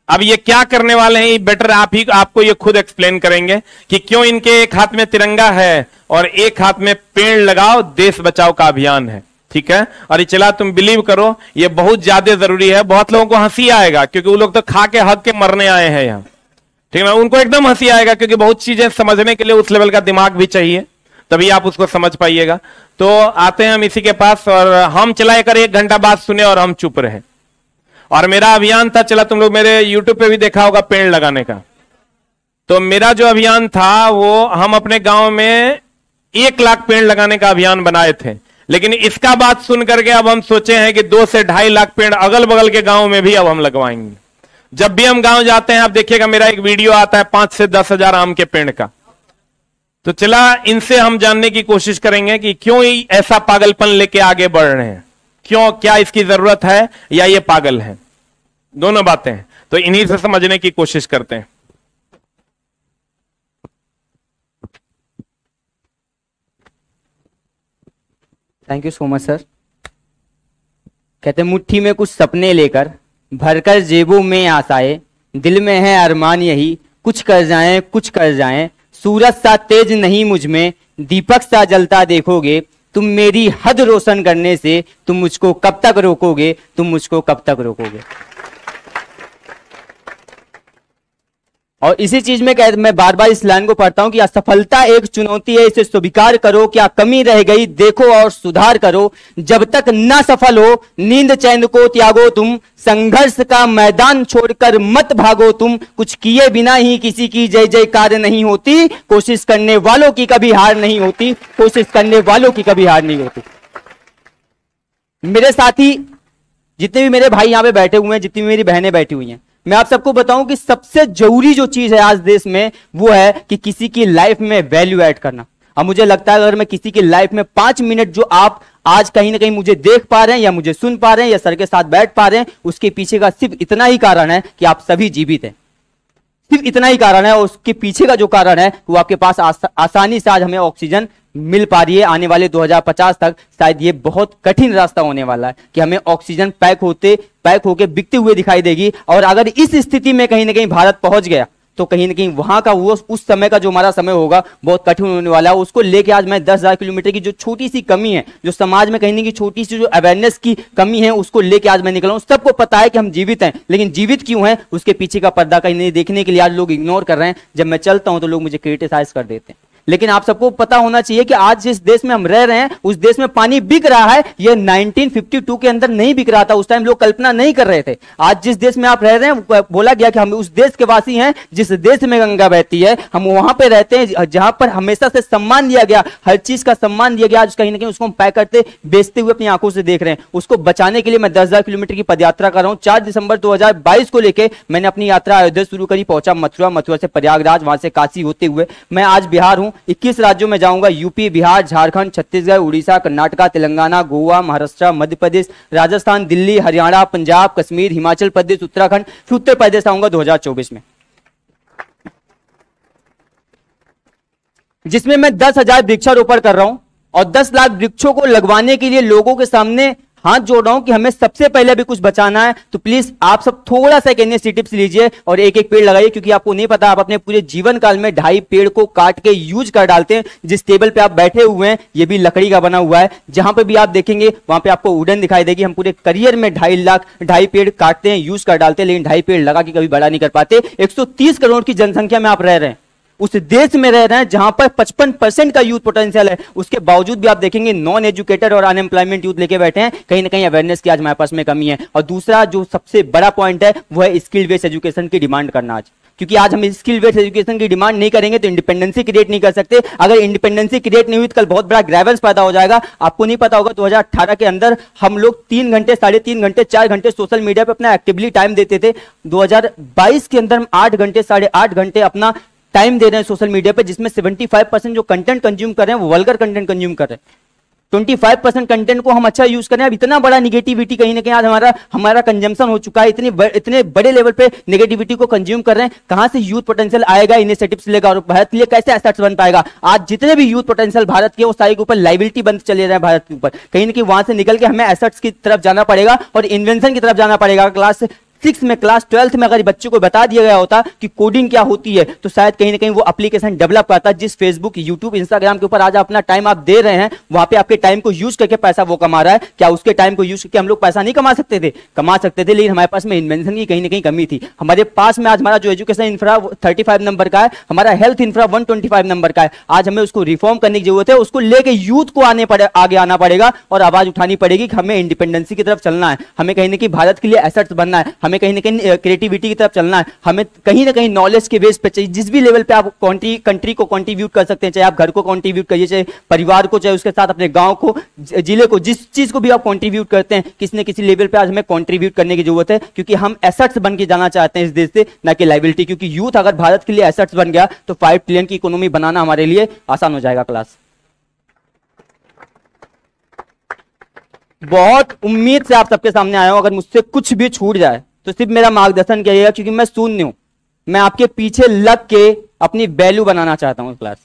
अब ये क्या करने वाले हैं, ये बेटर आपको ये खुद एक्सप्लेन करेंगे कि क्यों इनके एक हाथ में तिरंगा है और एक हाथ में पेड़ लगाओ देश बचाओ का अभियान है, ठीक है। और ये चला, तुम बिलीव करो, ये बहुत ज्यादा जरूरी है। बहुत लोगों को हंसी आएगा क्योंकि वो लोग तो खा के हक के मरने आए हैं यहाँ, ठीक है। उनको एकदम हंसी आएगा क्योंकि बहुत चीजें समझने के लिए उस लेवल का दिमाग भी चाहिए, तभी आप उसको समझ पाइएगा। तो आते हैं हम इसी के पास, और हम चलाए कर 1 घंटा बाद सुने और हम चुप रहे। और मेरा अभियान था, चला तुम लोग मेरे यूट्यूब पे भी देखा होगा पेड़ लगाने का। तो मेरा जो अभियान था वो हम अपने गांव में 1 लाख पेड़ लगाने का अभियान बनाए थे। लेकिन इसका बात सुन करके अब हम सोचे हैं कि 2 से 2.5 लाख पेड़ अगल बगल के गांव में भी अब हम लगवाएंगे। जब भी हम गांव जाते हैं आप देखिएगा मेरा एक वीडियो आता है 5 से 10 हजार आम के पेड़ का। तो चला इनसे हम जानने की कोशिश करेंगे कि क्यों ही ऐसा पागलपन लेके आगे बढ़ रहे हैं, क्यों, क्या इसकी जरूरत है या ये पागल है, दोनों बातें हैं। तो इन्हीं से समझने की कोशिश करते हैं। Thank you so much sir. कहते मुट्ठी में कुछ सपने लेकर भरकर जेबों में आशाएं, दिल में है अरमान यही कुछ कर जाएं कुछ कर जाएं। सूरज सा तेज नहीं मुझ में, दीपक सा जलता देखोगे। तुम मेरी हद रोशन करने से तुम मुझको कब तक रोकोगे, तुम मुझको कब तक रोकोगे। और इसी चीज में मैं बार बार इस लाइन को पढ़ता हूं कि असफलता एक चुनौती है, इसे स्वीकार करो। क्या कमी रह गई देखो और सुधार करो। जब तक ना सफल हो नींद चैन को त्यागो तुम। संघर्ष का मैदान छोड़कर मत भागो तुम। कुछ किए बिना ही किसी की जय जयकार नहीं होती। कोशिश करने वालों की कभी हार नहीं होती। कोशिश करने वालों की कभी हार नहीं होती। मेरे साथी जितने भी मेरे भाई यहां पे बैठे हुए हैं, जितनी भी मेरी बहनें बैठी हुई हैं, मैं आप सबको बताऊं कि सबसे जरूरी जो चीज है आज देश में वो है कि किसी की लाइफ में वैल्यू ऐड करना। अब मुझे लगता है अगर मैं किसी की लाइफ में 5 मिनट जो आप आज कहीं ना कहीं मुझे देख पा रहे हैं या मुझे सुन पा रहे हैं या सर के साथ बैठ पा रहे हैं, उसके पीछे का सिर्फ इतना ही कारण है कि आप सभी जीवित हैं। सिर्फ इतना ही कारण है, और उसके पीछे का जो कारण है वो आपके पास आसानी से आज हमें ऑक्सीजन मिल पा रही है। आने वाले 2050 तक शायद ये बहुत कठिन रास्ता होने वाला है कि हमें ऑक्सीजन पैक होके बिकते हुए दिखाई देगी। और अगर इस स्थिति में कहीं ना कहीं भारत पहुंच गया तो कहीं ना कहीं वहां का वो उस समय का जो हमारा समय होगा बहुत कठिन होने वाला है। उसको लेके आज मैं 10,000 किलोमीटर की जो छोटी सी कमी है, जो समाज में कहीं ना कहीं छोटी सी जो अवेयरनेस की कमी है, उसको लेके आज मैं निकला हूं। सबको पता है कि हम जीवित हैं, लेकिन जीवित क्यों हैं उसके पीछे का पर्दा कहीं नहीं देखने के लिए आज लोग इग्नोर कर रहे हैं। जब मैं चलता हूं तो लोग मुझे क्रिटिसाइज कर देते हैं। लेकिन आप सबको पता होना चाहिए कि आज जिस देश में हम रह रहे हैं उस देश में पानी बिक रहा है। यह 1952 के अंदर नहीं बिक रहा था, उस टाइम लोग कल्पना नहीं कर रहे थे। आज जिस देश में आप रह रहे हैं बोला गया कि हम उस देश के वासी हैं जिस देश में गंगा बहती है, हम वहां पे रहते हैं जहां पर हमेशा से सम्मान दिया गया, हर चीज का सम्मान दिया गया। आज कहीं ना कहीं उसको हम पैक करते बेचते हुए अपनी आंखों से देख रहे हैं। उसको बचाने के लिए मैं 10,000 किलोमीटर की पदयात्रा कर रहा हूं। 4 दिसंबर 2022 को लेकर मैंने अपनी यात्रा अयोध्या शुरू करी, पहुंचा मथुरा, मथुरा से प्रयागराज, वहां से काशी होते हुए मैं आज बिहार हूं। 21 राज्यों में जाऊंगा, यूपी, बिहार, झारखंड, छत्तीसगढ़, उड़ीसा, कर्नाटक, तेलंगाना, गोवा, महाराष्ट्र, मध्य प्रदेश, राजस्थान, दिल्ली, हरियाणा, पंजाब, कश्मीर, हिमाचल प्रदेश, उत्तराखंड, फिर उत्तर प्रदेश आऊंगा 2024 में, जिसमें मैं 10,000 वृक्षारोपण कर रहा हूं और 10 लाख वृक्षों को लगवाने के लिए लोगों के सामने हाथ जोड़ रहा हूं कि हमें सबसे पहले भी कुछ बचाना है। तो प्लीज आप सब थोड़ा सा एक एनएससी टिप्स लीजिए और एक एक पेड़ लगाइए, क्योंकि आपको नहीं पता आप अपने पूरे जीवन काल में 2.5 पेड़ को काट के यूज कर डालते हैं। जिस टेबल पे आप बैठे हुए हैं ये भी लकड़ी का बना हुआ है, जहां पे भी आप देखेंगे वहां पे आपको वुडन दिखाई देगी। हम पूरे करियर में 2.5 पेड़ काटते हैं, यूज कर डालते हैं, लेकिन 2.5 पेड़ लगा के कभी बड़ा नहीं कर पाते। 130 करोड़ की जनसंख्या में आप रह रहे हैं, उस देश में रह रहे हैं जहां पर 55% का यूथ पोटेंशियल है, उसके बावजूद भी आप देखेंगे नॉन एजुकेटेड और अनएम्प्लॉयमेंट यूथ लेके बैठे हैं। कहीं ना कहीं अवेयरनेस की आज हमारे पास में कमी है। और दूसरा जो सबसे बड़ा पॉइंट है वो है स्किल बेस्ड एजुकेशन की डिमांड करना आज, क्योंकि आज हम स्किल बेस्ड एजुकेशन की डिमांड नहीं करेंगे तो इंडिपेंडेंसी क्रिएट नहीं कर सकते। अगर इंडिपेंडेंसी क्रिएट नहीं हुई तो कल बहुत बड़ा ग्रेवेंस पैदा हो जाएगा। आपको नहीं पता होगा 2018 के अंदर हम लोग 3 घंटे, 3.5 घंटे, 4 घंटे सोशल मीडिया पे अपना एक्टिवली टाइम देते थे। 2022 के अंदर हम 8 घंटे, 8.5 घंटे अपना टाइम दे रहे हैं सोशल मीडिया पे, जिसमें 75% जो कंटेंट कंज्यूम कर रहे हैं वो वल्गर कंटेंट कंज्यूम कर रहे हैं। 25% कंटेंट को हम अच्छा यूज कर रहे हैं। अब इतना बड़ा निगेटिविटी कहीं ना कहीं आज हमारा कंजम्पशन हो चुका है, इतने बड़े लेवल पे निगेटिविटी को कंज्यूम कर रहे हैं। कहां से यूथ पोटेंशियल आएगा इनिशिएटिव्स लेगा और भारत के लिए कैसे एसेट्स बन पाएगा? आज जितने भी यूथ पोटेंशियल भारत के वो सारे के ऊपर लाइबिलिटी बनते चले रहे हैं भारत के ऊपर। कहीं ना कहीं वहां से निकल के हमें एसेट्स की तरफ जाना पड़ेगा और इन्वेंशन की तरफ जाना पड़ेगा। क्लास 6 में, क्लास 12th में अगर बच्चों को बता दिया गया होता कि कोडिंग क्या होती है तो शायद कहीं ना कहीं वो एप्लीकेशन डेवलप करता। जिस फेसबुक, यूट्यूब, इंस्टाग्राम के ऊपर आज अपना टाइम आप दे रहे हैं, वहां पे आपके टाइम को यूज करके पैसा वो कमा रहा है। क्या उसके टाइम को यूज करके हम लोग पैसा नहीं कमा सकते थे? कमा सकते थे, लेकिन हमारे पास में इन्वेंशन की कहीं ना कहीं कमी थी। हमारे पास में आज हमारा जो एजुकेशन इंफ्रा 35 नंबर का है, हमारा हेल्थ इंफ्रा 125 नंबर का है। आज हमें उसको रिफॉर्म करने की जरूरत है। उसको लेके यूथ को आगे आना पड़ेगा और आवाज उठानी पड़ेगी कि हमें इंडिपेंडेंसी की तरफ चलना है, हमें कहीं ना कहीं भारत के लिए एसेट्स बनना है, हमें कहीं ना कहीं क्रिएटिविटी की तरफ चलना है, हमें कहीं ना कहीं नॉलेज के बेस पे चाहिए। जिस भी लेवल पे आप कंट्री को कंट्रीब्यूट कर सकते हैं, चाहे आप घर को कंट्रीब्यूट करिए, चाहे परिवार को, चाहे उसके साथ अपने गांव को, जिले को, जिस चीज को भी आप कंट्रीब्यूट करते हैं, किसी न किसी लेवल पे आज हमें कंट्रीब्यूट करने की जरूरत है, क्योंकि हम एसेट्स बन के जाना चाहते हैं इस देश से, ना कि लाइबिलिटी। क्योंकि यूथ अगर भारत के लिए एसेट्स बन गया तो 5 ट्रिलियन की इकोनॉमी बनाना हमारे लिए आसान हो जाएगा। क्लास बहुत उम्मीद से आप सबके सामने आया हूं। अगर मुझसे कुछ भी छूट जाए तो सिर्फ मेरा मार्गदर्शन करिएगा, क्योंकि मैं शून्य हूं। मैं आपके पीछे लग के अपनी वैल्यू बनाना चाहता हूं। क्लास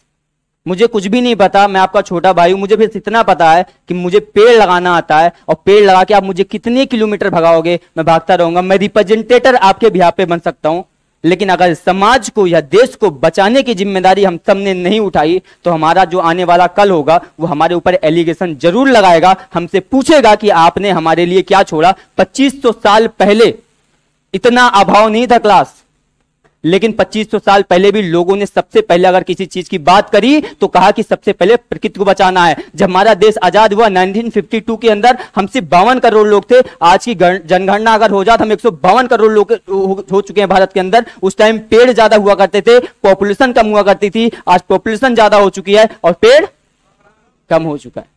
मुझे कुछ भी नहीं पता, मैं आपका छोटा भाई हूं। मुझे बस इतना पता है कि मुझे पेड़ लगाना आता है, और पेड़ लगा के आप मुझे कितने किलोमीटर भगाओगे मैं भागता रहूंगा। मैं रिप्रेजेंटेटर आपके बिहाफ पे बन सकता हूं, लेकिन अगर समाज को या देश को बचाने की जिम्मेदारी हम सबने नहीं उठाई तो हमारा जो आने वाला कल होगा वो हमारे ऊपर एलिगेशन जरूर लगाएगा, हमसे पूछेगा कि आपने हमारे लिए क्या छोड़ा। 2500 साल पहले इतना अभाव नहीं था क्लास, लेकिन 2500 साल पहले भी लोगों ने सबसे पहले अगर किसी चीज की बात करी तो कहा कि सबसे पहले प्रकृति को बचाना है। जब हमारा देश आजाद हुआ 1952 के अंदर हम सिर्फ 52 करोड़ लोग थे। आज की जनगणना अगर हो जाए तो हम 152 करोड़ लोग हो चुके हैं भारत के अंदर। उस टाइम पेड़ ज्यादा हुआ करते थे, पॉपुलेशन कम हुआ करती थी। आज पॉपुलेशन ज्यादा हो चुकी है और पेड़ कम हो चुका है।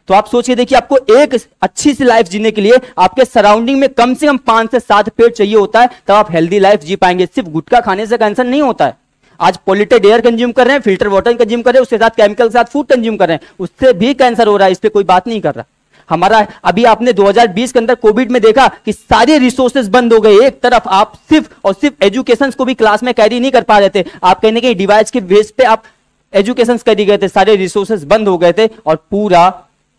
तो आप सोचिए, देखिए आपको एक अच्छी सी लाइफ जीने के लिए आपके सराउंडिंग में कम से कम 5 से 7 पेड़ चाहिए होता है, तब आप हेल्दी लाइफ जी पाएंगे। सिर्फ गुटखा खाने से कैंसर नहीं होता है। आज पॉल्यूटेड एयर कंज्यूम कर रहे हैं, फिल्टर वाटर कंज्यूम कर रहे हैं, उसके साथ केमिकल के साथ फूड कंज्यूम कर रहे हैं, उससे भी कैंसर हो रहा है। इस पे कोई बात नहीं कर रहा। हमारा अभी आपने 2020 के अंदर कोविड में देखा कि सारे रिसोर्सेज बंद हो गए। एक तरफ आप सिर्फ और सिर्फ एजुकेशन को भी क्लास में कैरी नहीं कर पा रहे थे, आप कहने के डिवाइस के बेस पे आप एजुकेशन कैरी गए थे, सारे रिसोर्सेज बंद हो गए थे और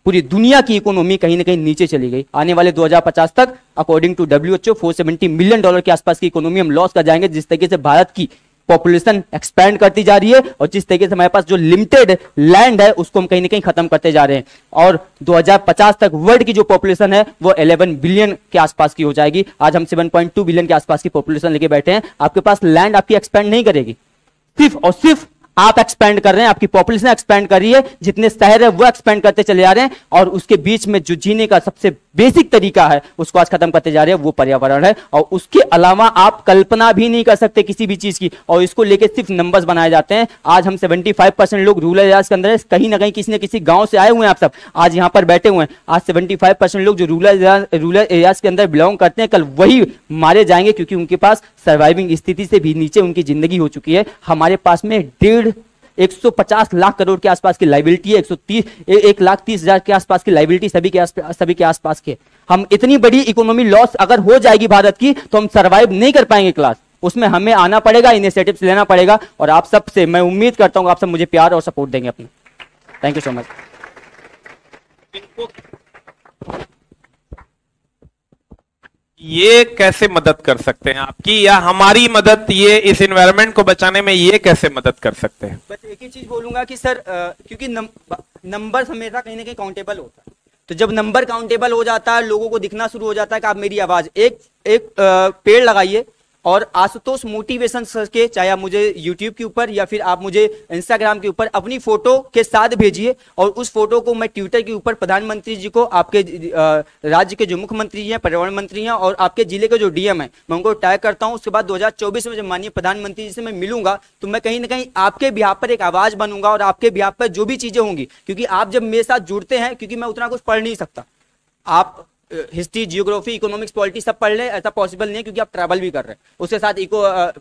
पूरी दुनिया की इकोनॉमी कहीं ना कहीं नीचे चली गई। आने वाले 2050 तक अकॉर्डिंग टू WHO $470 मिलियन के आसपास की इकोनॉमी हम लॉस कर जाएंगे। जिस तरीके से भारत की पॉपुलेशन एक्सपैंड करती जा रही है और जिस तरीके से हमारे पास जो लिमिटेड लैंड है उसको हम कहीं ना कहीं खत्म करते जा रहे हैं, और 2050 तक वर्ल्ड की जो पॉपुलेशन है वो 11 बिलियन के आसपास की हो जाएगी। आज हम 7.2 बिलियन के आसपास की पॉपुलेशन लेके बैठे हैं। आपके पास लैंड आपकी एक्सपैंड नहीं करेगी, सिर्फ और सिर्फ आप एक्सपैंड कर रहे हैं, आपकी पॉपुलेशन एक्सपैंड कर रही है, जितने शहर है वो एक्सपैंड करते चले जा रहे हैं, और उसके बीच में जो जीने का सबसे बेसिक तरीका है उसको आज खत्म करते जा रहे हैं, वो पर्यावरण है। और उसके अलावा आप कल्पना भी नहीं कर सकते किसी भी चीज की, और इसको लेके सिर्फ नंबर्स बनाए जाते हैं। आज हम 75% लोग रूरल एरियाज के अंदर कहीं ना कहीं किसी न किसी गांव से आए हुए हैं। आप सब आज यहां पर बैठे हुए हैं। आज 75% लोग जो रूरल एरियाज के अंदर बिलोंग करते हैं, कल वही मारे जाएंगे क्योंकि उनके पास सर्वाइविंग स्थिति से भी नीचे उनकी जिंदगी हो चुकी है। हमारे पास में 150 लाख करोड़ के आसपास की लाइबिलिटी है, 1,30,000 के आसपास की लाइबिलिटी सभी के आसपास के। हम इतनी बड़ी इकोनॉमी लॉस अगर हो जाएगी भारत की तो हम सरवाइव नहीं कर पाएंगे क्लास। उसमें हमें आना पड़ेगा, इनिशिएटिव्स लेना पड़ेगा, और आप सबसे मैं उम्मीद करता हूं आप सब मुझे प्यार और सपोर्ट देंगे अपने। Thank you so much. ये कैसे मदद कर सकते हैं आपकी या हमारी मदद, ये इस एनवायरनमेंट को बचाने में ये कैसे मदद कर सकते हैं? बस एक ही चीज बोलूंगा कि सर क्योंकि नंबर हमेशा कहीं ना कहीं काउंटेबल होता है, तो जब नंबर काउंटेबल हो जाता है लोगों को दिखना शुरू हो जाता है कि आप मेरी आवाज एक पेड़ लगाइए, और आशुतोष मोटिवेशन सर के, चाहे आप मुझे YouTube के ऊपर या फिर आप मुझे Instagram के ऊपर अपनी फोटो के साथ भेजिए, और उस फोटो को मैं ट्विटर के ऊपर प्रधानमंत्री जी को, आपके राज्य के जो मुख्यमंत्री हैं, पर्यावरण मंत्री हैं, और आपके जिले के जो DM है, मैं उनको टैग करता हूं। उसके बाद 2024 में जब माननीय प्रधानमंत्री जी से मैं मिलूंगा तो मैं कहीं ना कहीं आपके बिहाफ पर एक आवाज बनूंगा, और आपके बिहाफ पर जो भी चीजें होंगी, क्योंकि आप जब मेरे साथ जुड़ते हैं, क्योंकि मैं उतना कुछ पढ़ नहीं सकता, आप हिस्ट्री, जियोग्राफी, इकोनॉमिक्स, पॉलिटी सब पढ़ ले, ऐसा पॉसिबल नहीं है क्योंकि आप ट्रैवल भी कर रहे हैं, उसके साथ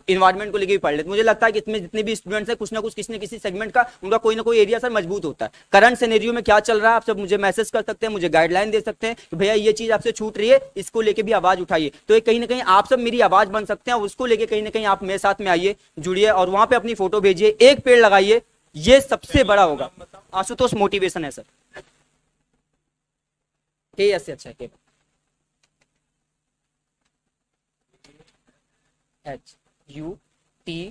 इन्वायरमेंट को लेके भी पढ़ ले। मुझे लगता है कि इसमें जितने भी स्टूडेंट्स हैं कुछ ना कुछ किसी न किसी सेगमेंट का उनका कोई ना कोई एरिया सर मजबूत होता है। करंट सिनेरियो में क्या चल रहा है आप सब मुझे मैसेज कर सकते हैं, मुझे गाइडलाइन दे सकते हैं कि भैया ये चीज आपसे छूट रही है, इसको लेके भी आवाज उठाइए। तो कहीं ना कहीं आप सब मेरी आवाज बन सकते हैं, और उसको लेके कहीं ना कहीं आप मेरे साथ में आइए, जुड़िए, और वहां पे अपनी फोटो भेजिए, एक पेड़ लगाइए, ये सबसे बड़ा होगा। आशुतोष मोटिवेशन है सर, से अच्छा है HUTOSH,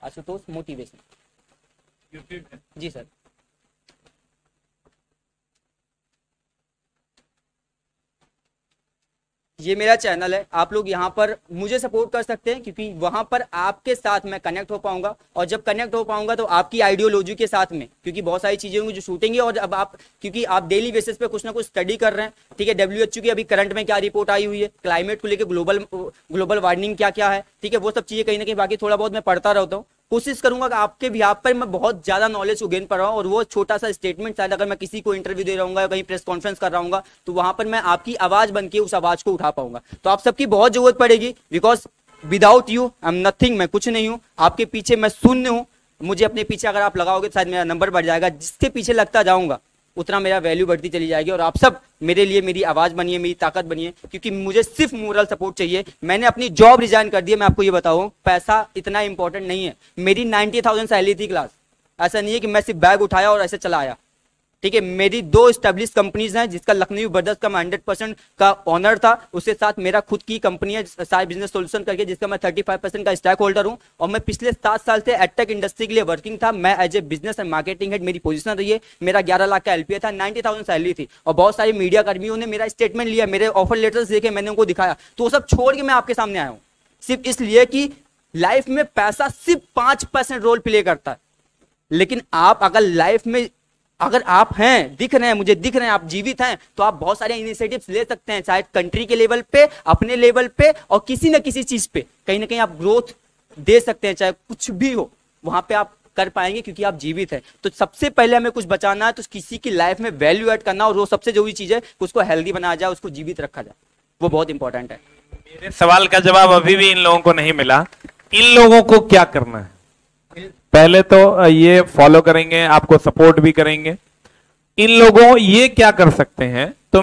आशुतोष मोटिवेशन जी सर। ये मेरा चैनल है, आप लोग यहाँ पर मुझे सपोर्ट कर सकते हैं क्योंकि वहां पर आपके साथ मैं कनेक्ट हो पाऊंगा, और जब कनेक्ट हो पाऊंगा तो आपकी आइडियोलॉजी के साथ में, क्योंकि बहुत सारी चीजें होंगी जो शूटेंगे, और अब आप क्योंकि आप डेली बेसिस पे कुछ ना कुछ स्टडी कर रहे हैं, ठीक है। WHO की अभी करंट में क्या रिपोर्ट आई हुई है, क्लाइमेट को लेकर ग्लोबल वार्मिंग क्या क्या है, ठीक है, वो सब चीजें कहीं ना कहीं बाकी थोड़ा बहुत मैं पढ़ता रहता हूँ। कोशिश करूंगा कि आपके बिहाफ पर मैं बहुत ज्यादा नॉलेज को गेन कर रहा हूं, और वो छोटा सा स्टेटमेंट शायद अगर मैं किसी को इंटरव्यू दे रहा हूँ, कहीं प्रेस कॉन्फ्रेंस कर रहा हूँ, तो वहां पर मैं आपकी आवाज बन के उस आवाज को उठा पाऊंगा। तो आप सबकी बहुत जरूरत पड़ेगी, because without you I am nothing, मैं कुछ नहीं हूं। आपके पीछे मैं शून्य हूं, मुझे अपने पीछे अगर आप लगाओगे तो शायद मेरा नंबर बढ़ जाएगा। जिसके पीछे लगता जाऊंगा उतना मेरा वैल्यू बढ़ती चली जाएगी, और आप सब मेरे लिए मेरी आवाज बनिए, मेरी ताकत बनिए, क्योंकि मुझे सिर्फ मोरल सपोर्ट चाहिए। मैंने अपनी जॉब रिजाइन कर दी है, मैं आपको ये बताऊं, पैसा इतना इंपॉर्टेंट नहीं है। मेरी 90,000 सैलरी थी क्लास, ऐसा नहीं है कि मैं सिर्फ बैग उठाया और ऐसे चला आया, ठीक है। मेरी 2 एस्टेब्लिश कंपनीज हैं, जिसका लखनऊ ब्रदर्स का मैं 100% का ऑनर था, उसके साथ मेरा खुद की कंपनी है साई बिजनेस सोल्यूशन करके, जिसका मैं 35% का स्टॉक होल्डर हूं, और मैं पिछले 7 साल से एडटेक इंडस्ट्री के लिए वर्किंग था। मैं as a business and marketing head मेरी पोजीशन रही है। मेरा 11 लाख का LPA था, 90,000 सैलरी थी, और बहुत सारे मीडिया कर्मियों ने मेरा स्टेटमेंट लिया, मेरे ऑफर लेटर्स देखे, मैंने उनको दिखाया, तो वो सब छोड़ के मैं आपके सामने आया हूं, सिर्फ इसलिए कि लाइफ में पैसा सिर्फ 5% रोल प्ले करता है। लेकिन आप अगर लाइफ में अगर आप हैं, दिख रहे हैं, मुझे दिख रहे हैं, आप जीवित हैं, तो आप बहुत सारे इनिशिएटिव्स ले सकते हैं, चाहे कंट्री के लेवल पे, अपने लेवल पे, और किसी न किसी चीज पे कहीं ना कहीं आप ग्रोथ दे सकते हैं, चाहे कुछ भी हो, वहां पे आप कर पाएंगे क्योंकि आप जीवित है। तो सबसे पहले हमें कुछ बचाना है तो किसी की लाइफ में वैल्यू ऐड करना, और वो सबसे जरूरी चीज है कि उसको हेल्दी बनाया जाए, उसको जीवित रखा जाए, वो बहुत इंपॉर्टेंट है। मेरे सवाल का जवाब अभी भी इन लोगों को नहीं मिला। इन लोगों को क्या करना है? पहले तो ये फॉलो करेंगे, आपको सपोर्ट भी करेंगे। इन लोगों ये क्या कर सकते हैं? तो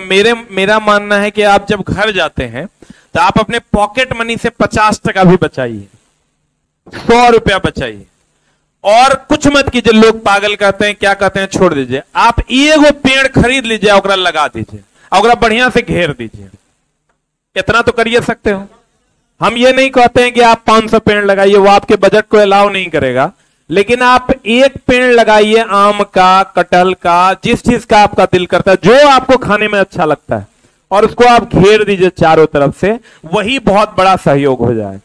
मेरा मानना है कि आप जब घर जाते हैं तो आप अपने पॉकेट मनी से 50% भी बचाइए, 100 रुपया बचाइए, और कुछ मत कीजिए। लोग पागल कहते हैं, क्या कहते हैं, छोड़ दीजिए। आप एगो पेड़ खरीद लीजिए, ओकरा लगा दीजिए, ओकरा बढ़िया से घेर दीजिए। इतना तो करिए सकते हो। हम ये नहीं कहते हैं कि आप 500 पेड़ लगाइए, वो आपके बजट को अलाउ नहीं करेगा, लेकिन आप एक पेड़ लगाइए, आम का, कटहल का, जिस चीज का आपका दिल करता है, जो आपको खाने में अच्छा लगता है, और उसको आप घेर दीजिए चारों तरफ से। वही बहुत बड़ा सहयोग हो जाए,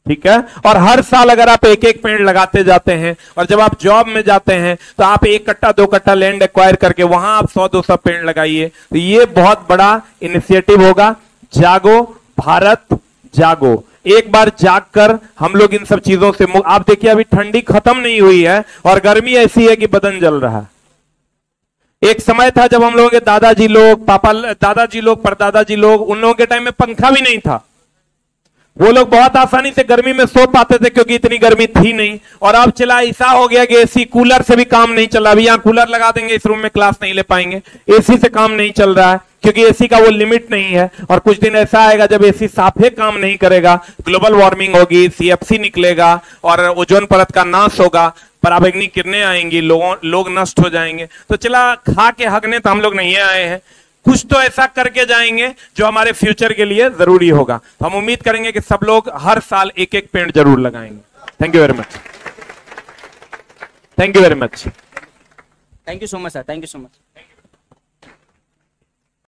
ठीक है। और हर साल अगर आप एक एक पेड़ लगाते जाते हैं, और जब आप जॉब में जाते हैं तो आप 1 कट्टा 2 कट्टा लैंड एक्वायर करके वहां आप 100-200 पेड़ लगाइए, तो ये बहुत बड़ा इनिशिएटिव होगा। जागो भारत जागो। एक बार जागकर हम लोग इन सब चीजों से आप देखिए, अभी ठंडी खत्म नहीं हुई है और गर्मी ऐसी है कि बदन जल रहा है। एक समय था जब हम लोगों के दादाजी लोग, दादाजी लोग, परदादाजी लोग, उन लोगों के टाइम में पंखा भी नहीं था। वो लोग बहुत आसानी से गर्मी में सो पाते थे क्योंकि इतनी गर्मी थी नहीं। और अब चला ऐसा हो गया कि एसी कूलर से भी काम नहीं चला। अभी यहाँ कूलर लगा देंगे, इस रूम में क्लास नहीं ले पाएंगे। एसी से काम नहीं चल रहा है क्योंकि एसी का वो लिमिट नहीं है। और कुछ दिन ऐसा आएगा जब एसी साफे काम नहीं करेगा, ग्लोबल वार्मिंग होगी, सीएफसी निकलेगा और ओजोन परत का नाश होगा, पराबैंगनी किरणें आएंगी, लोग नष्ट हो जाएंगे। तो चला खा के हगने तो हम लोग नहीं आए हैं, कुछ तो ऐसा करके जाएंगे जो हमारे फ्यूचर के लिए जरूरी होगा। तो हम उम्मीद करेंगे कि सब लोग हर साल एक एक पेड़ जरूर लगाएंगे। Thank you very much. Thank you very much. Thank you so much sir, thank you so much.